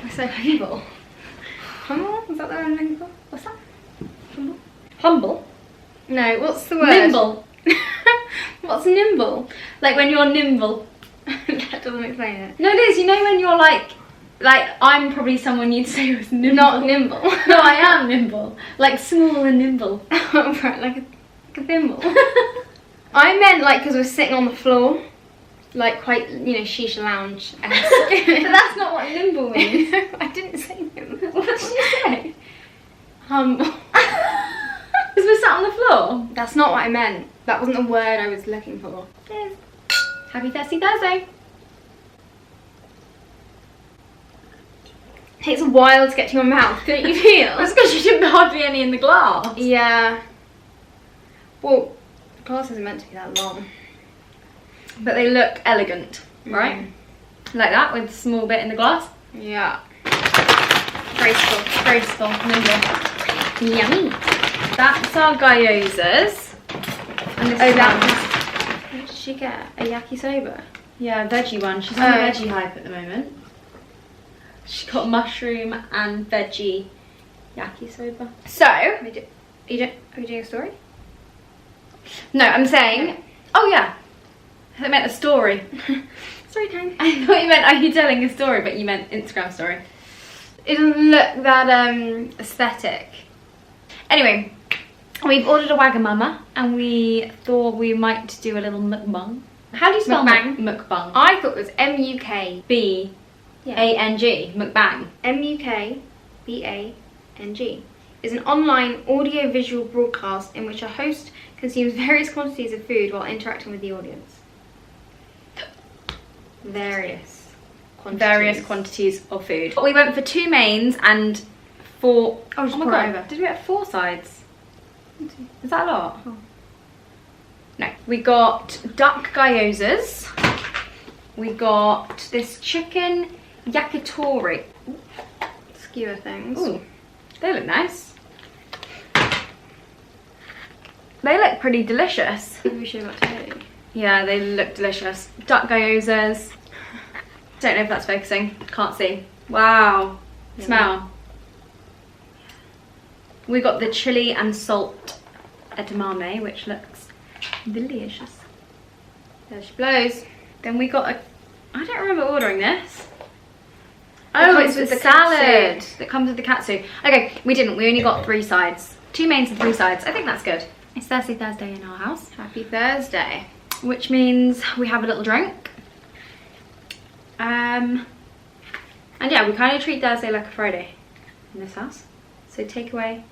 We're so humble. Humble? Is that the word I'm looking for? What's that? Humble? Humble? No, what's the word? Nimble. What's nimble? Like when you're nimble. That doesn't explain it. No, it is. You know when you're like I'm probably someone you'd say was nimble. Not nimble. No, I am nimble. Like small and nimble. Oh, right, like a thimble. I meant like because we're sitting on the floor. Like quite, you know, shisha lounge. But that's not what nimble means. I didn't say nimble. What did you say? Humble. Because we're sat on the floor. That's not what I meant. That wasn't the word I was looking for. Cheers. Happy Thirsty Thursday. Takes a while to get to your mouth, don't you feel? That's because you didn't hardly any in the glass. Yeah. Well, the glass isn't meant to be that long. But they look elegant, right? Like that, with a small bit in the glass. Yeah. Graceful, nimble. Yummy. That's our gyozas. And this is What did she get? A yakisoba? yeah, a veggie one. She's on a veggie hype at the moment. She got mushroom and veggie yakisoba. So, are we doing a story? No, I'm saying, oh yeah. I meant a story. Story time. I thought you meant, are you telling a story, but you meant Instagram story. It doesn't look that aesthetic. Anyway, we've ordered a Wagamama and we thought we might do a little mukbang. How do you spell Mukbang? Mukbang? I thought it was M-U-K. B-A-N-G, mukbang. M-U-K-B-A-N-G is an online audio-visual broadcast in which a host consumes various quantities of food while interacting with the audience. Various quantities of food. We went for 2 mains and 4... Oh, just my pour God. it over. Did we get 4 sides? Is that a lot? Oh. No. We got duck gyozas. We got this chicken yakitori. Skewer things. Ooh, they look nice. They look pretty delicious. Maybe we should have got 2. Yeah, they look delicious. Duck gyozas. Don't know if that's focusing. Can't see. Wow. Yeah. Smell. We got the chili and salt edamame, which looks delicious. There she blows. Then we got a... I don't remember ordering this. Oh, It it's comes with the the salad katsu. that comes with the katsu. Okay, we didn't. We only got 3 sides. 2 mains and 3 sides. I think that's good. It's Thursday in our house. Happy Thursday. Which means we have a little drink. And yeah, we kind of treat Thursday like a Friday in this house. So takeaway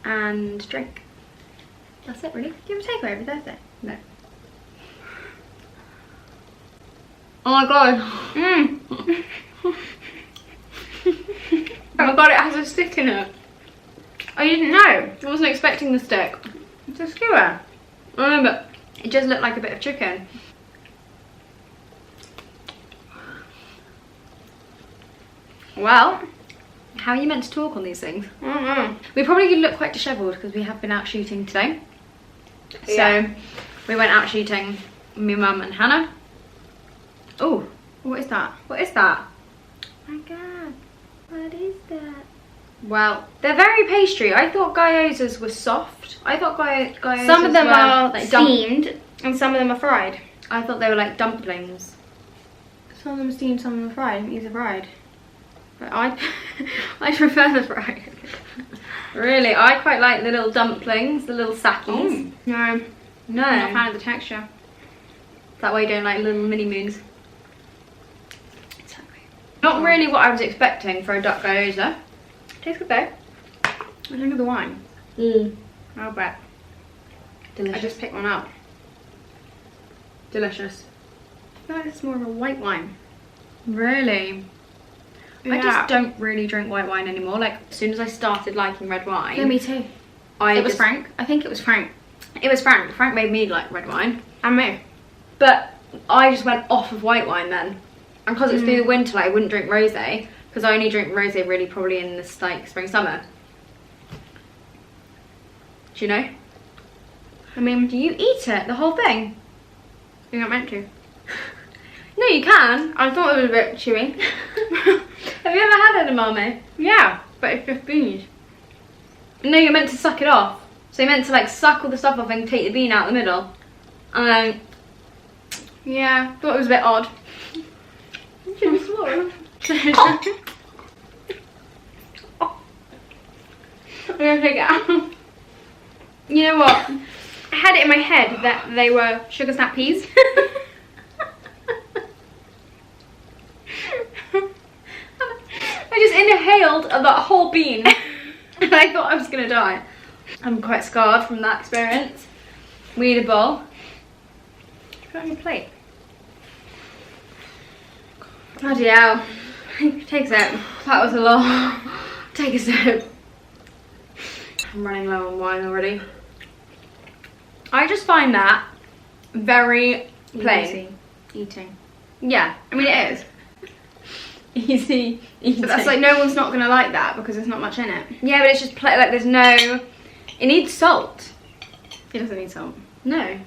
and drink. That's it, really. Do you have a takeaway every Thursday? No. Oh my god. Oh my god, it has a stick in it. Oh, you didn't know? I wasn't expecting the stick. It's a skewer. I remember. It just looked like a bit of chicken. Well, How are you meant to talk on these things? I don't know. We probably look quite dishevelled because we have been out shooting today. Yeah. So we went out shooting, me, mum and Hannah. Oh, What is that? what is that? Oh my god. What is that? Well, They're very pastry. I thought gyozas were soft. I thought gyozas some of them were are like steamed and some of them are fried. I thought they were like dumplings. Some of them are steamed, some of them are fried. These are fried. But I prefer the fried. Really, I quite like the little dumplings, the little sakis. No, I'm No, not a fan of the texture. that way you don't like little mini moons. Exactly. Not really what I was expecting for a duck gyoza. Tastes good though. I think of the wine. I'll bet. Delicious. I just picked one up. Delicious. I feel like it's more of a white wine. Really? I Yeah. just don't really drink white wine anymore. Like, as soon as I started liking red wine, Yeah, me too. I It was just- Frank. I think it was Frank. It was Frank. Frank made me like red wine. And me. But I just went off of white wine then. And because it's through the winter, like, I wouldn't drink rosé. Because I only drink rosé really probably in this like spring, summer. Do you know? I mean, Do you eat it, the whole thing? you're not meant to. No, you can. I thought it was a bit chewy. Have you ever edamame. Yeah, but it's just beans. No, you're meant to suck it off. So you're meant to like suck all the stuff off and take the bean out the middle. And yeah, thought it was a bit odd. should be swallowed. I'm gonna take it out. You know what? I had it in my head that they were sugar snap peas. I just inhaled that whole bean and I thought I was gonna die. I'm quite scarred from that experience. We need a bowl. Put it on your plate. Bloody hell. Take a sip. That was a lot. Take a sip. I'm running low on wine already. I just find that very plain. Eating. Yeah, I mean it is. Easy eating. But that's like, no one's not gonna like that because there's not much in it. Yeah, but it's just like there's no. It needs salt. It doesn't need salt. No.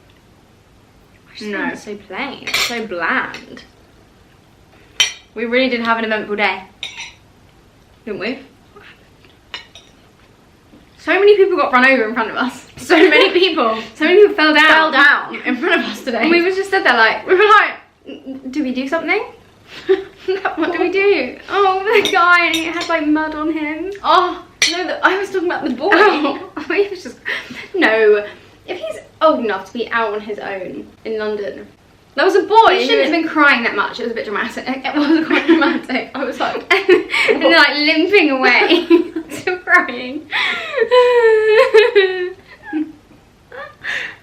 No. It's so plain. It's so bland. We really did have an eventful day, didn't we? So many people got run over in front of us. So many people. So many people fell down. Fell down in front of us today. And we just stood there like, we were like, do we do something? What do we do? Oh, the guy, and he had like mud on him. Oh, no, I was talking about the boy. Oh, he was just, no. If he's old enough to be out on his own in London, There was a boy. he shouldn't have been crying that much. It was a bit dramatic. It was quite dramatic. I was like, and then like limping away, still crying.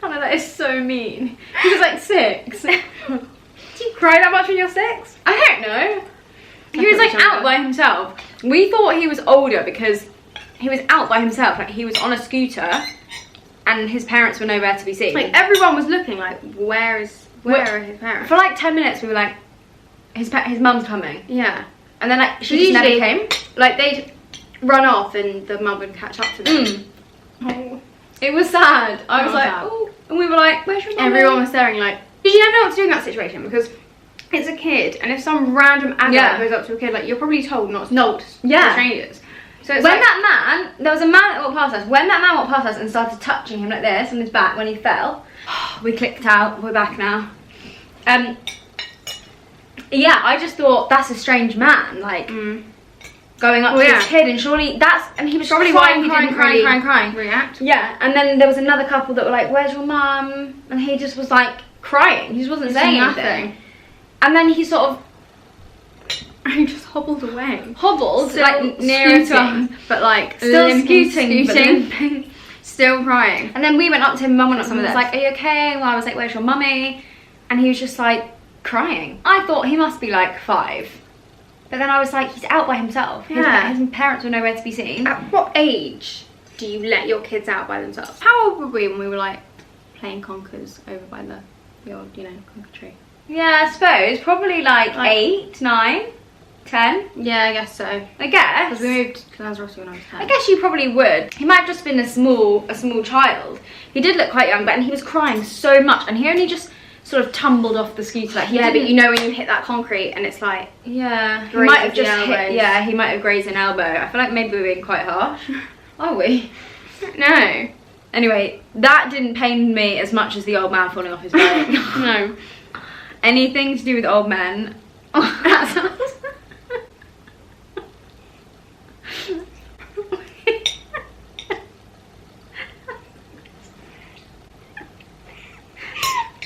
Hannah, that is so mean. He was like 6. Do you cry that much when you're 6? I don't know. He was like out by himself. We thought he was older because he was out by himself. Like he was on a scooter, and his parents were nowhere to be seen. Like everyone was looking like, where are his parents? For like 10 minutes, we were like, his mum's coming. Yeah. And then like she just never came. Like they'd run off and the mum would catch up to them. Oh. It was sad. I was like, sad. oh, and we were like, where's your mum? Everyone was staring like, because you never know what to do in that situation because it's a kid, and if some random adult goes up to a kid, like you're probably told not to strangers. So it's when that man, there was a man that walked past us. When that man walked past us and started touching him like this on his back when he fell, we clicked out. We're back now. Yeah, I just thought that's a strange man, like going up to his kid, and surely and he was probably crying, why he didn't crying. react. Yeah, and then there was another couple that were like, "Where's your mum?" And he just was like crying. He just wasn't saying anything. And then he sort of He just hobbled away. hobbled, Still like near to us, but like still limping, scooting. still crying. And then we went up to him, mum went up to him and was Some of like, "Are you okay?" Well, I was like, "Where's your mummy?" And he was just like crying. I thought he must be like 5. But then I was like, he's out by himself. Yeah. His parents were nowhere to be seen. At what age do you let your kids out by themselves? How old were we when we were like playing conkers over by the old, conker tree? Yeah, I suppose. Probably like 8, 9, 10. Yeah, I guess so. I guess. Because we moved to Lanzarote when I was 10. I guess you probably would. He might have just been a small child. He did look quite young, and he was crying so much, and he only just sort of tumbled off the scooter. Like but you know when you hit that concrete and it's like, he might have grazed just the hit. elbows. Yeah, he might have grazed an elbow. I feel like maybe we're being quite harsh. Are we? no. Anyway, that didn't pain me as much as the old man falling off his bike. No. Anything to do with old men.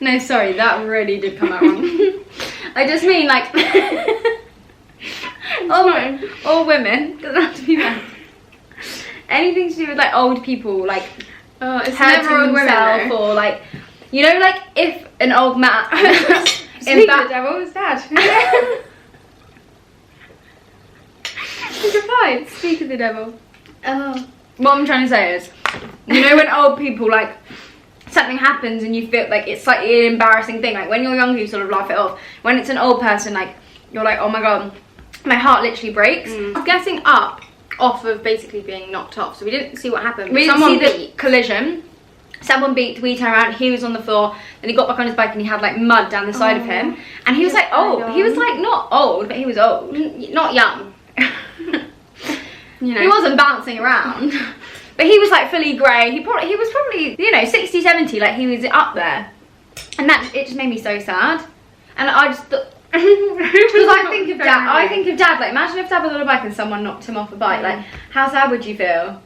No, sorry, that really did come out wrong. I just mean like all women, doesn't have to be men. Anything to do with like old people, like It's hurting never old women themselves, though. or like, like if an old man Speak of the devil, it's dad. He's replied, speak of the devil. Oh. What I'm trying to say is, when old people, like, something happens and you feel like it's slightly an embarrassing thing, like when you're younger you sort of laugh it off. When it's an old person, like, you're like, oh my god, my heart literally breaks. I was getting up off of basically being knocked off, so we didn't see what happened. We Someone didn't see beat. the collision. Someone beat, we turned around, he was on the floor, then he got back on his bike and he had like mud down the side of him. And he was like old. He was like not old, but he was old. Not young. You know. He wasn't bouncing around. But he was like fully grey. He was probably, you know, 60, 70, like he was up there. And it just made me so sad. And I just thought, because I think of Dad, like imagine if Dad was on a bike and someone knocked him off a bike, like how sad would you feel?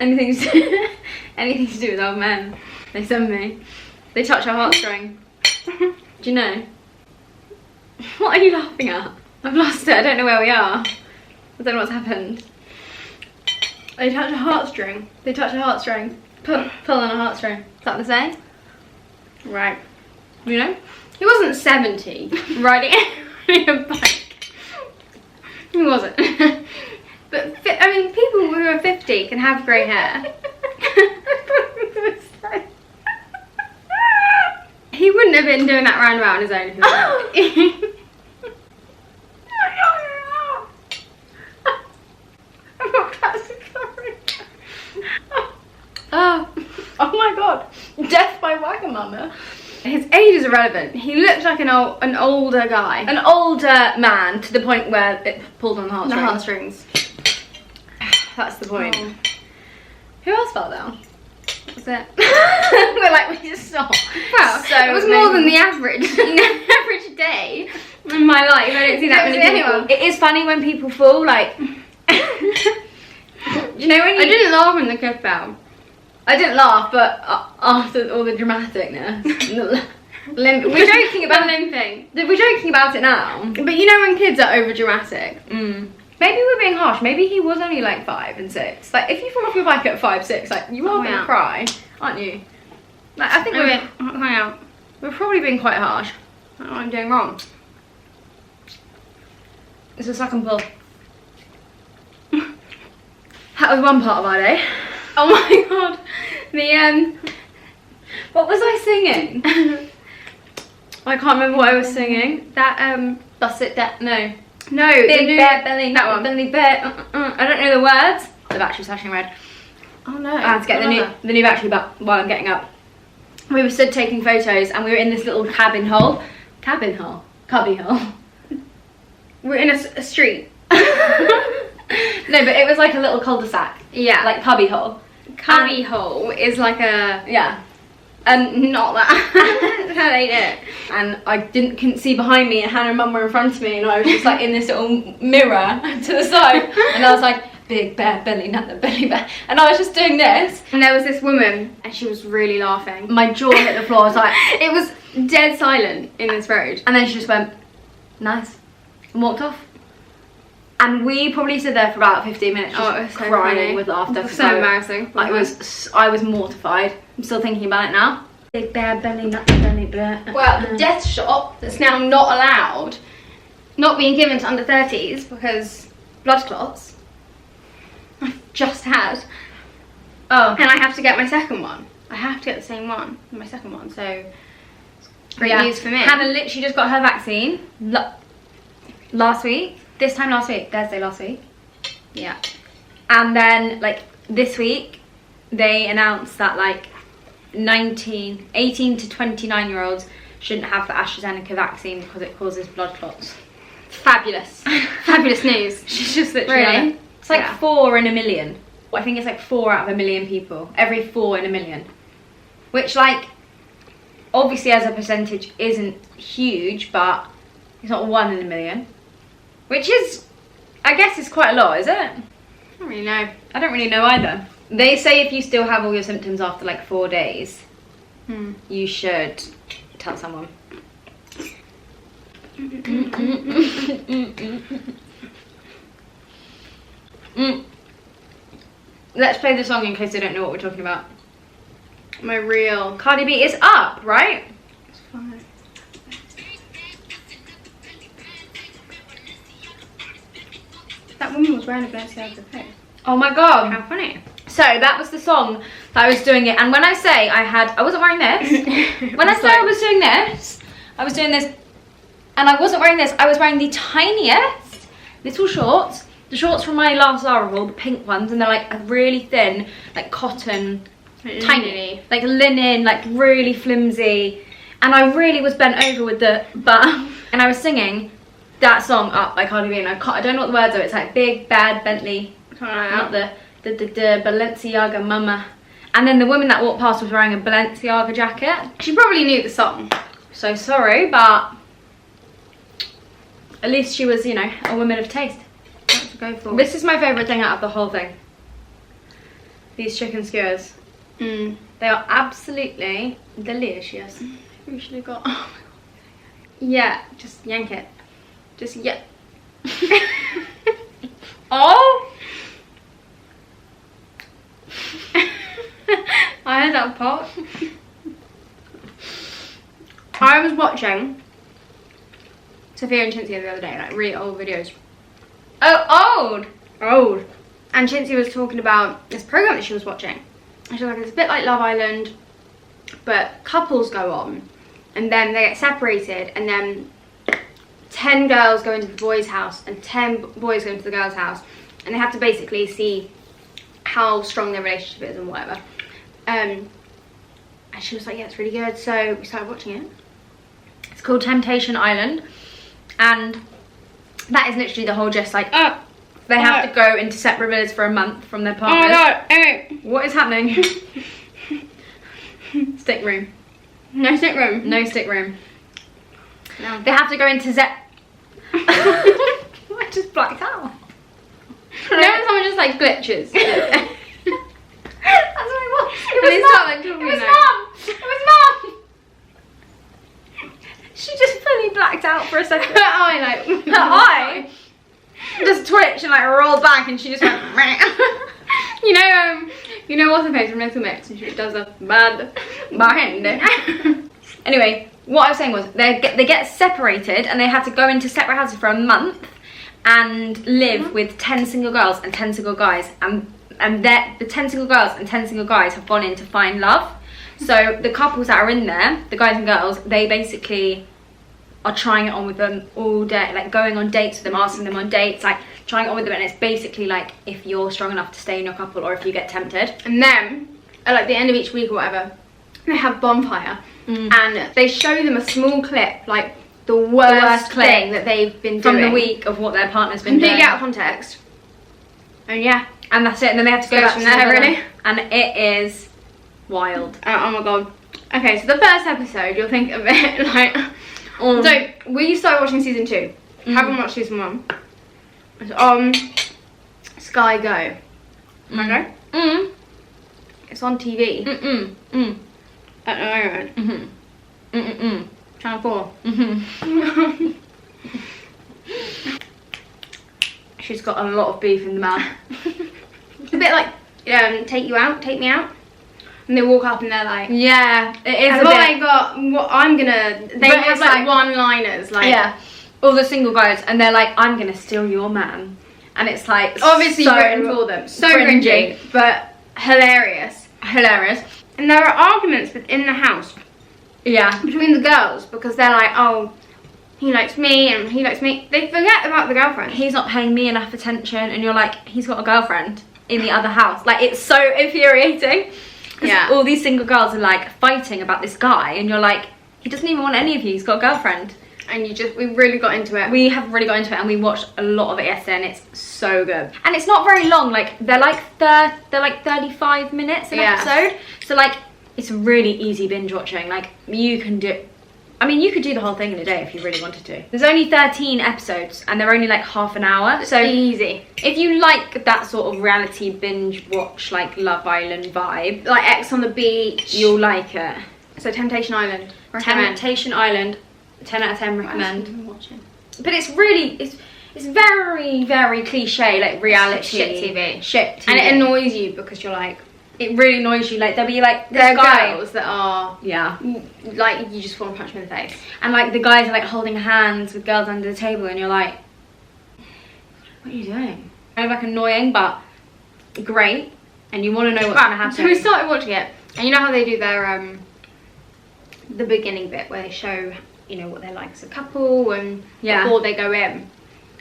anything to do with old men. They send me. They touch our heartstring. Do you know? What are you laughing at? I've lost it, I don't know where we are. I don't know what's happened. They touch a heartstring. They touch a heartstring. Pull on a heartstring. Is that the saying? Right. You know? He wasn't 70 riding a bike. He wasn't. But I mean, people who are 50 can have grey hair. He wouldn't have been doing that roundabout on his own if he was 70. Oh my god. Death by Wagamama. His age is irrelevant. He looked like an older guy. An older man to the point where it pulled on the heartstrings. That's the point. Oh. Who else fell down? That's it. We're like, we just stopped. Well, so it was more than the average day in my life. I don't see that many people. It is funny when people fall, like... You know when you... I didn't laugh when the cliff fell. I didn't laugh, but after all the dramaticness, we're joking about limping. We're joking about it now. But you know when kids are over dramatic. Maybe we're being harsh. Maybe he was only like 5 and 6. Like if you fall off your bike at 5, 6, like you are gonna cry, aren't you? Like I think we're probably being quite harsh. I don't know what I'm doing wrong. It's a suck and pull. That was one part of our day. Oh my god. What was I singing? I can't remember what I was singing. That Bust it that no. No, Big bear belly, that one. Belly bear. I don't know the words. The battery's flashing red. Oh no. I had to get the new battery back while I'm getting up. We were stood taking photos and we were in this little cubby hole. We're in a street. No, but it was like a little cul-de-sac. Yeah. Like cubby hole. Cubby hole is like a... Yeah. Not that. That's how they do it. And I couldn't see behind me and Hannah and Mum were in front of me and I was just like in this little mirror to the side and I was like, big bear belly, not the belly bear. And I was just doing this. And there was this woman and she was really laughing. My jaw hit the floor. I was like... It was dead silent in this road. And then she just went, nice. And walked off. And we probably stood there for about 15 minutes just crying with laughter. It was so embarrassing. Like I was mortified. I'm still thinking about it now. Big bear belly, not the belly bear. Well, the death shot that's now not allowed, not being given to under 30s because blood clots, I've just had. Oh. And I have to get my second one. I have to get the same one, my second one, so it's great news for me. Hannah literally just got her vaccine last week. This time last week, Thursday last week. Yeah. And then, like, this week, they announced that, like, 18 to 29-year-olds shouldn't have the AstraZeneca vaccine because it causes blood clots. Fabulous. Fabulous news. She's just literally... Really? It's like 4 in a million. I think it's like 4 out of a million people. Every 4 in a million. Which, like, obviously as a percentage isn't huge, but it's not 1 in a million. Which is, I guess, is quite a lot, is it? I don't really know. I don't really know either. They say if you still have all your symptoms after like 4 days, you should tell someone. Let's play the song in case they don't know what we're talking about. My real Cardi B is up, right? It's fine. That woman was wearing a Balenciaga coat. Oh my god. How funny. So that was the song that I was doing it. And when I say I wasn't wearing this. When I say I was doing this, I was doing this. And I wasn't wearing this. I was wearing the tiniest little shorts. The shorts from my last Zara haul, the pink ones. And they're like really thin, like cotton, tiny, like linen, like really flimsy. And I really was bent over with the bum. And I was singing, that song Up by Cardi B, and I don't know what the words are. It's like Big Bad Bentley, not the Balenciaga Mama. And then the woman that walked past was wearing a Balenciaga jacket. She probably knew the song. So sorry, but at least she was, you know, a woman of taste. What to go for. This is my favourite thing out of the whole thing. These chicken skewers. They are absolutely delicious. We should have got. Oh my god. Yeah, just yank it. Just yeah. Oh. I heard that part. I was watching Sophia and Chintzia the other day, like really old videos. Oh, Old. And Chintzia was talking about this program that she was watching. And she was like, it's a bit like Love Island, but couples go on and then they get separated, and then 10 girls go into the boys' house and 10 boys go into the girls' house, and they have to basically see how strong their relationship is and whatever. And she was like, yeah, it's really good. So we started watching it. It's called Temptation Island, and that is literally the whole gist. Like, they have to go into separate villas for a month from their partners. Oh my god, Amy. What is happening? Stick room. No stick room. No stick room. No. They have to go into I just blacked out. You know when someone just like glitches? That's what it was. It And they was start, mum. like, talking It was like- mum. It was mum. She just fully blacked out for a second. Her eye like. Her eye just twitched and like rolled back, and she just went. You know what's her face from Little Mix, and she does a bad hand. Anyway, what I was saying was they get separated, and they have to go into separate houses for a month and live with 10 single girls and 10 single guys, and the 10 single girls and 10 single guys have gone in to find love. So the couples that are in there, the guys and girls, they basically are trying it on with them all day, like going on dates with them, asking them on dates, like trying it on with them, and it's basically like if you're strong enough to stay in your couple or if you get tempted. And then, at like the end of each week or whatever, they have bonfire, and they show them a small clip, like the worst clip thing that they've been From doing. the week of what their partner's been Completely doing. out of context. And yeah. And that's it, and then they have to go Goes back from to the there, villa. really. And it is wild. Oh my god. Okay, so the first episode, you'll think of it like. So we started watching season 2. Haven't watched season 1. It's on Sky Go. Okay. It's on TV at the moment. Channel 4. She's got a lot of beef in the mouth. It's a bit like Take You Out, Take Me Out. And they walk up and they're like, Yeah, it is and a what bit. they got, what I'm gonna, they But have it's like like- one-liners, like, Yeah, all the single guys, and they're like, I'm gonna steal your man. And it's like, obviously so written for them. So cringy. cringy, but hilarious. Hilarious. And there are arguments within the house Yeah. between the girls because they're like, oh, he likes me and he likes me. They forget about the girlfriend. He's not paying me enough attention, and you're like, he's got a girlfriend in the other house. Like, it's so infuriating. 'Cause Yeah. all these single girls are like fighting about this guy, and you're like, he doesn't even want any of you, he's got a girlfriend. And we really got into it. We have really got into it, and we watched a lot of it yesterday, and it's so good. And it's not very long, like they're like 35 minutes an episode. So like it's really easy binge watching. Like you can do, I mean, you could do the whole thing in a day if you really wanted to. There's only 13 episodes, and they're only like half an hour. So easy. if you like that sort of reality binge watch, like Love Island vibe, Like X on the Beach. you'll like it. So Temptation Island. Recommend. Temptation Island, 10 out of 10 recommend. I'm watching. But it's really, it's very, very cliche, like reality. Shit TV. Shit TV. And it annoys you because you're like, it really annoys you. Like, there'll be like, this there are guy. girls that are, Yeah. like, you just want to punch them in the face. And like, the guys are like holding hands with girls under the table, and you're like, what are you doing? Kind of like annoying, but great. And you want to know what's going to happen. So we started watching it, and you know how they do their, the beginning bit where they show, you know, what they're like as a couple and before they go in.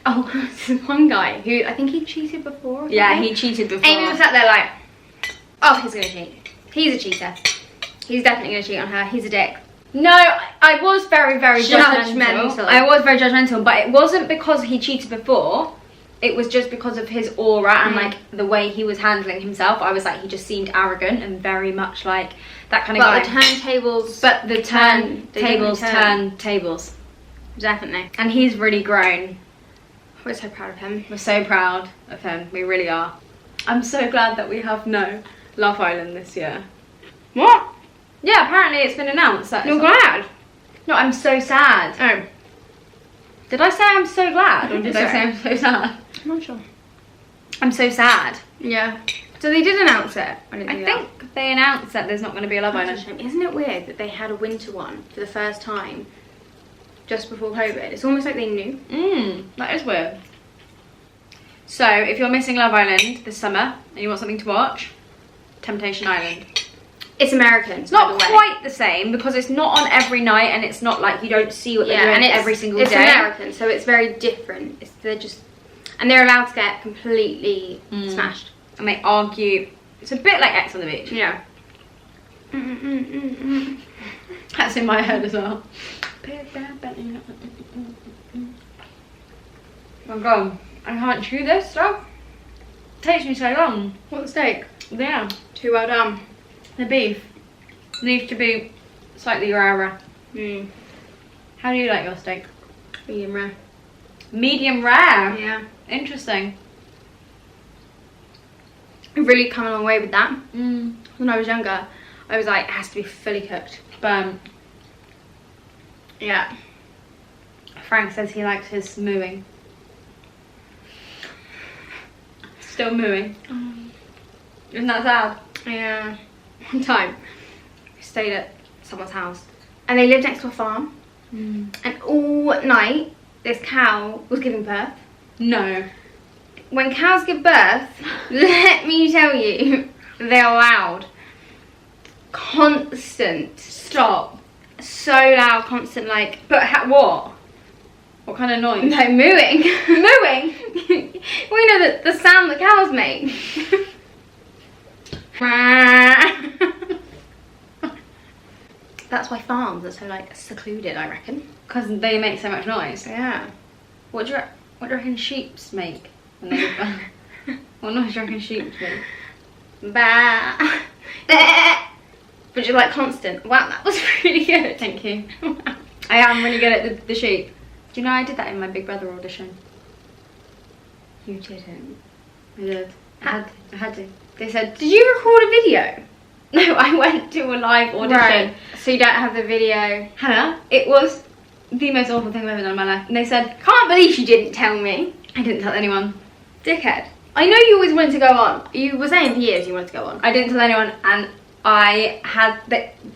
Oh, this one guy who, I think he cheated before. Or Yeah, something. he cheated before. Amy was sat there like, oh, he's gonna cheat. He's a cheater. He's definitely gonna cheat on her. He's a dick. No, I was very, very judgmental. I was very judgmental, but it wasn't because he cheated before. It was just because of his aura and like the way he was handling himself. I was like, he just seemed arrogant and very much like that kind of guy. But the turntables. But the turn tables. Definitely. And he's really grown. We're so proud of him. We're so proud of him. We really are. I'm so glad that we have no Love Island this year. What? Yeah, apparently it's been announced that. You're glad? No, I'm so sad. Oh. Did I say I'm so glad, or did I say I'm so sad? I'm not sure. I'm so sad. Yeah. So they did announce it. I think they announced that there's not going to be a Love Island. Isn't it weird that they had a winter one for the first time just before COVID? It's almost like they knew. That is weird. So, if you're missing Love Island this summer and you want something to watch, Temptation Island. It's American. It's not quite the same because it's not on every night and it's not like you don't see what they're doing every single day. It's American, so it's very different. They're allowed to get completely smashed. And they argue. It's a bit like X on the Beach. Yeah. That's in my head as well. Oh god, I can't chew this stuff. It takes me so long. What steak? Yeah. Too well done. The beef needs to be slightly rarer. How do you like your steak? Medium rare. Medium rare? Yeah. Interesting. I've really come a long way with that. When I was younger, I was like, it has to be fully cooked. Burnt. Yeah. Frank says he likes his mooing. Still mooing. Isn't that sad? Yeah. One time, we stayed at someone's house and they lived next to a farm. And all night, this cow was giving birth. No. When cows give birth, let me tell you, they're loud. Constant. Stop. So loud, constant, like... But what? What kind of noise? No, mooing. Mooing? We know that the sound that cows make. That's why farms are so like secluded, I reckon. Because they make so much noise. Yeah. What do you reckon sheeps make when they give birth? What noise do you reckon sheeps make? Bah. But you're like constant. Wow, that was really good. Thank you. I am really good at the sheep. Do you know I did that in my Big Brother audition? You didn't. I did. I had to. They said, did you record a video? No, I went to a live audition. Right. So you don't have the video. Hannah, it was the most awful thing I've ever done in my life. And they said, can't believe you didn't tell me. I didn't tell anyone. Dickhead. I know you always wanted to go on. You were saying for years you wanted to go on. I didn't tell anyone, and I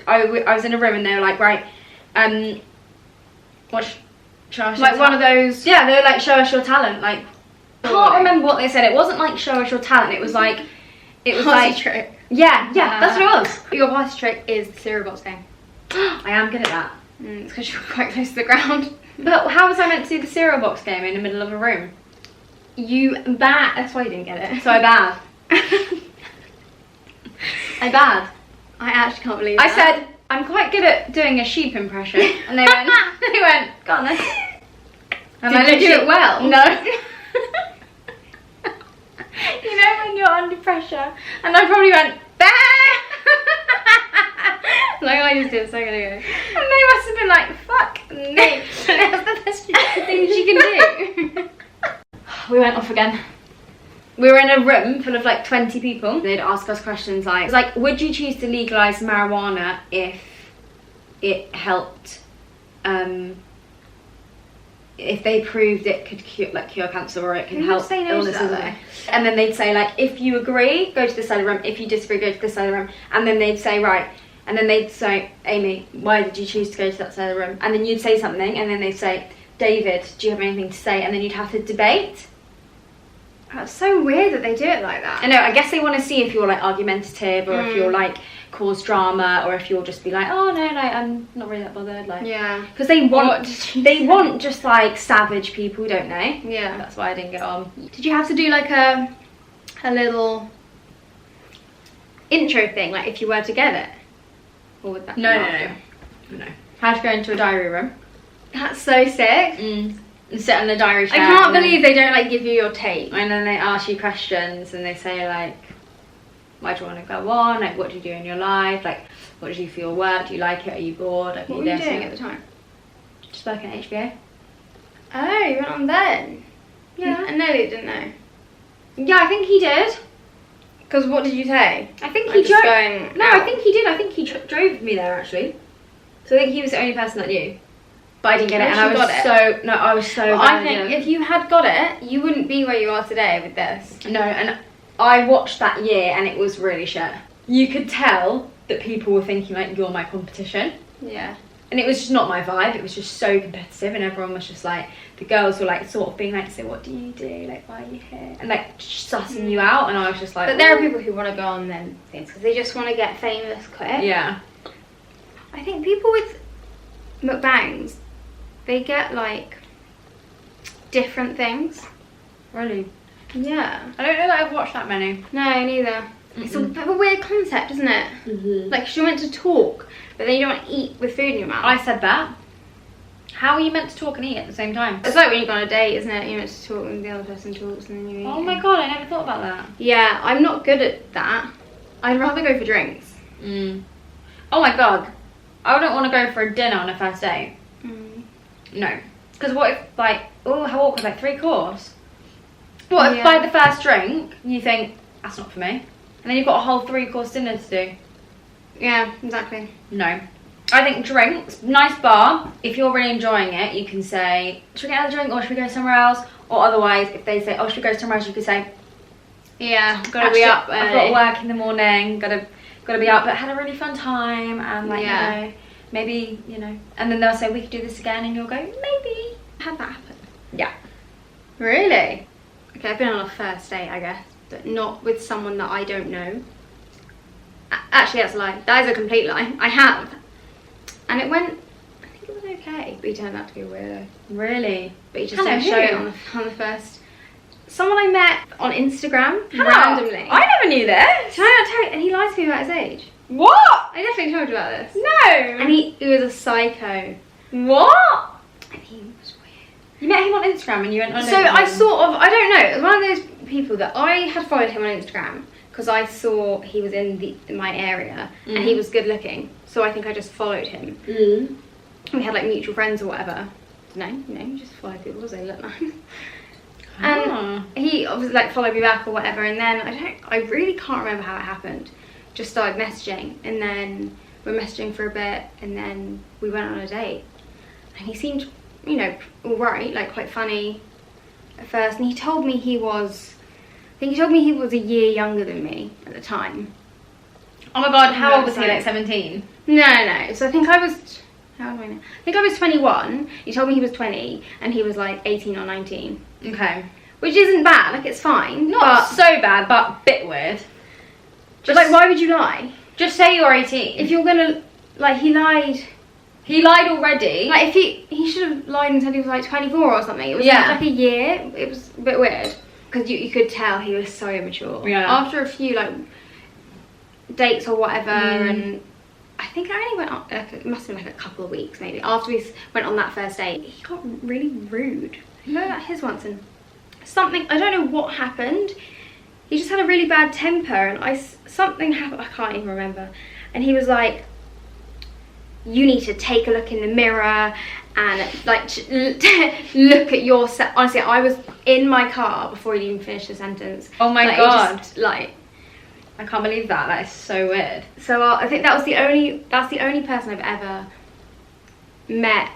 was in a room and they were like, right, show us like one of those. Yeah, they were like, show us your talent. Like, I can't remember what they said. It wasn't like show us your talent. It was like, party trick. Yeah, that's what it was. Your party trick is the cereal box game. I am good at that. It's because you're quite close to the ground. But how was I meant to do the cereal box game in the middle of a room? You bad. That's why you didn't get it. So I bad. I bad. I actually can't believe I said, I'm quite good at doing a sheep impression. And they went, go on then. And Did you do it well? No. You know when you're under pressure. And I probably went, bah! Like I just did a second ago. And they must have been like, fuck me. That's the best thing she can do. We went off again. We were in a room full of like 20 people. They'd ask us questions like, would you choose to legalise marijuana if it helped, if they proved it could cure cancer or it can help illnesses? And then they'd say like, if you agree, go to the cellar room. If you disagree, go to the cellar room. And then they'd say, right. And then they'd say, Amy, why did you choose to go to that cellar room? And then you'd say something, and then they'd say, David, do you have anything to say? And then you'd have to debate. That's so weird that they do it like that. I know, I guess they want to see if you're like argumentative or if you're like cause drama or if you'll just be like, oh no, like I'm not really that bothered. Like, yeah. Because they want just like savage people, don't they? Yeah. That's why I didn't get on. Did you have to do like a little intro thing, like if you were to get it? Or would that No. How to go into a diary room. That's so sick. And sit on the diary chair. I can't believe they don't like give you your tape. And then they ask you questions and they say like, why do you want to go on? Like, what do you do in your life? Like, what do you feel work? Do you like it? Are you bored? Like, What were you doing at the time? Just working at HBO. Oh, you went on then? Yeah. And Nelly didn't know. Yeah, I think he did. Because what did you say? I think Like he just drove. going No, out? I think he did. I think he drove me there actually. So I think he was the only person that knew. But I didn't get it, and I was so. Well, bad I think at it. if you had got it, you wouldn't be where you are today with this. No, and I watched that year, and it was really shit. You could tell that people were thinking like, you're my competition. Yeah. And it was just not my vibe. It was just so competitive, and everyone was just like, the girls were like sort of being like, so what do you do? Like, why are you here? And like just sussing you out, and I was just like, But there are people who want to go on them things because they just want to get famous quick. yeah. I think people with mukbangs, they get like different things. Really? Yeah. I don't know that I've watched that many. No, neither. It's a bit of a weird concept, isn't it? Mm-hmm. Like, 'cause you're meant to talk, but then you don't want to eat with food in your mouth. I said that. How are you meant to talk and eat at the same time? It's like when you go on a date, isn't it? You're meant to talk when the other person talks and then you eat. Oh my god, I never thought about that. Yeah, I'm not good at that. I'd rather go for drinks. Oh my god. I wouldn't want to go for a dinner on a first date. No. Because what if, like, oh, how awkward, like 3 course? What if by the first drink, you think, that's not for me? And then you've got a whole 3-course dinner to do? Yeah, exactly. No. I think drinks, nice bar. If you're really enjoying it, you can say, should we get another drink or should we go somewhere else? Or otherwise, if they say, oh, should we go somewhere else, you could say, Yeah, gotta be up I've early. got work in the morning, gotta be up, but had a really fun time, and like, Yeah. you know, maybe, you know, and then they'll say, we could do this again, and you'll go, maybe. Had that happen? Yeah. Really? Okay, I've been on a first date, I guess, but not with someone that I don't know. Actually, that's a lie. That is a complete lie. I have. And it went, I think it was okay, but he turned out to be a weirdo. Really? But he just Hello, didn't show it who? on the first. Someone I met on Instagram, How? randomly. I never knew this. Turned out to tell you, and he lied to me about his age. What? I definitely told you about this. No. And he was a psycho. What? And he was weird. You met him on Instagram and you went on. So I sort of, I don't know, it was one of those people that I had followed him on Instagram because I saw he was in my area and he was good looking. So I think I just followed him. We had like mutual friends or whatever. No, you just follow people because they look nice. And he obviously like followed me back or whatever, and then I really can't remember how it happened. Just started messaging, and then we're messaging for a bit, and then we went on a date. And he seemed, you know, alright, like quite funny at first. And he told me he was a year younger than me at the time. Oh my god, how No, old was he? sorry. Like 17? No. So I think I was, how old am I now? I think I was 21. He told me he was 20, and he was like 18 or 19. Okay. Which isn't bad, like it's fine. Not so bad, but a bit weird. But like, why would you lie? Just say you're 18. If you're gonna, like, he lied. He lied already. Like, if he should have lied and said he was like 24 or something. It was like a year. It was a bit weird. Because you could tell he was so immature. Yeah. After a few, like, dates or whatever, and I think I only went on, like, it must have been like a couple of weeks maybe. After we went on that first date, he got really rude. You know that his once, and something, I don't know what happened. He just had a really bad temper, and something happened, I can't even remember. And he was like, you need to take a look in the mirror and like look at yourself. Honestly, I was in my car before he even finished the sentence. Oh my like, god. Just, like, I can't believe that. That is so weird. so I think that's the only person I've ever met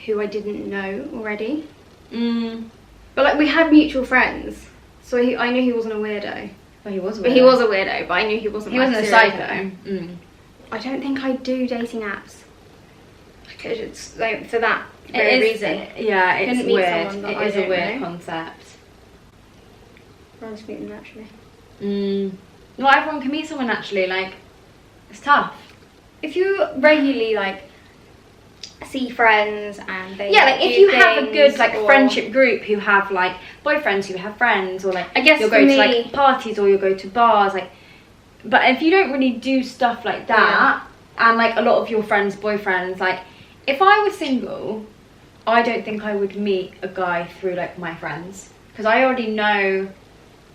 who I didn't know already. But like, we had mutual friends, so I knew he wasn't a weirdo. Well, he was a weirdo. But he was a weirdo, but I knew he wasn't. He like, wasn't a serial psycho. killer. I don't think I do dating apps. It's like, for that very reason. Yeah, it's Couldn't meet weird. someone that It I is a don't weird know. concept. Runs meet them naturally. Not everyone can meet someone naturally. Like, it's tough. If you regularly like see friends and they Like do if you have a good things, like or- friendship group who have like boyfriends who have friends, or like I guess you'll for go me- to like parties or you'll go to bars, like. But if you don't really do stuff like that, and like a lot of your friends' boyfriends, like if I was single, I don't think I would meet a guy through like my friends, because I already know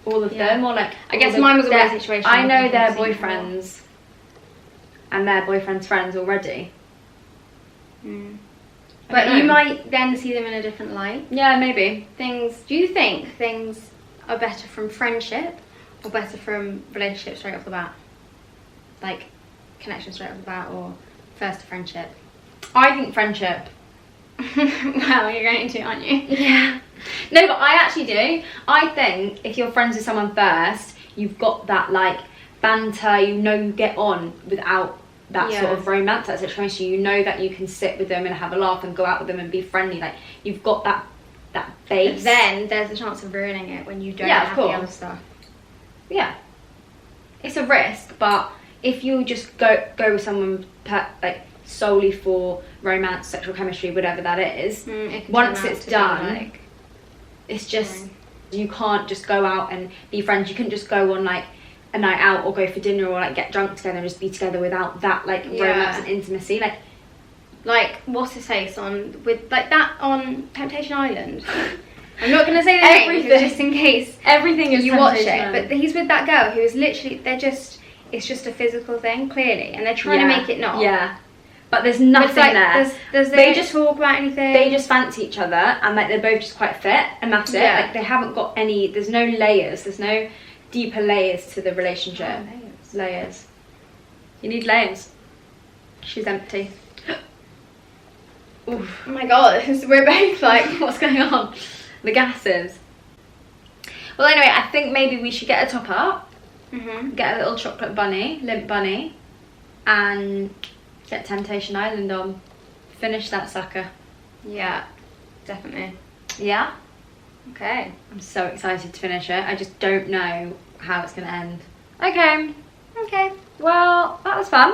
all of them, or like I guess mine was a weird situation. I know their boyfriends and their boyfriends' friends already. But you might then see them in a different light. Yeah, maybe. Do you think things are better from friendship or better from relationship straight off the bat? Like connection straight off the bat, or first to friendship? I think friendship. Well, you're going to, aren't you? Yeah. No, but I actually do. I think if you're friends with someone first, you've got that like banter, you get on without that sort of romance, that situation. You know that you can sit with them and have a laugh and go out with them and be friendly. Like, you've got that base. But then there's a chance of ruining it when you don't have the other stuff. Yeah. It's a risk, but if you just go with someone like solely for romance, sexual chemistry, whatever that is, once it's done, it's just you can't just go out and be friends. You couldn't just go on like a night out or go for dinner or like get drunk together and just be together without that like romance and intimacy. Like what's his face on Temptation Island. I'm not going to say the name just in case everything is you watch it, but he's with that girl who is literally, it's just a physical thing, clearly, and they're trying to make it not. Yeah. But there's nothing there. They just talk about anything. They just fancy each other, and like they're both just quite fit, and that's it. Like, they haven't got any. There's no layers. There's no deeper layers to the relationship. Layers. You need layers. She's empty. Oof. Oh my god, we're both like, what's going on? The gases. Well, anyway, I think maybe we should get a top up. Get a little chocolate bunny, limp bunny, and get Temptation Island on. Finish that sucker. Yeah, definitely. Yeah? Okay. I'm so excited to finish it. I just don't know how it's going to end. Okay. Well, that was fun.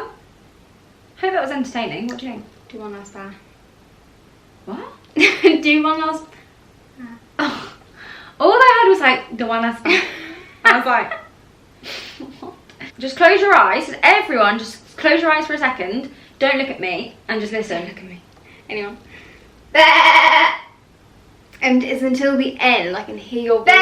Hope it was entertaining. What do you think? Do one last bar. What? Do one last... Oh. All I heard was like, do one last bar. I was like... What? Just close your eyes. Everyone, just close your eyes for a second. Don't look at me and just listen. Don't look at me. Anyone? And it's until the end. I can hear your voice.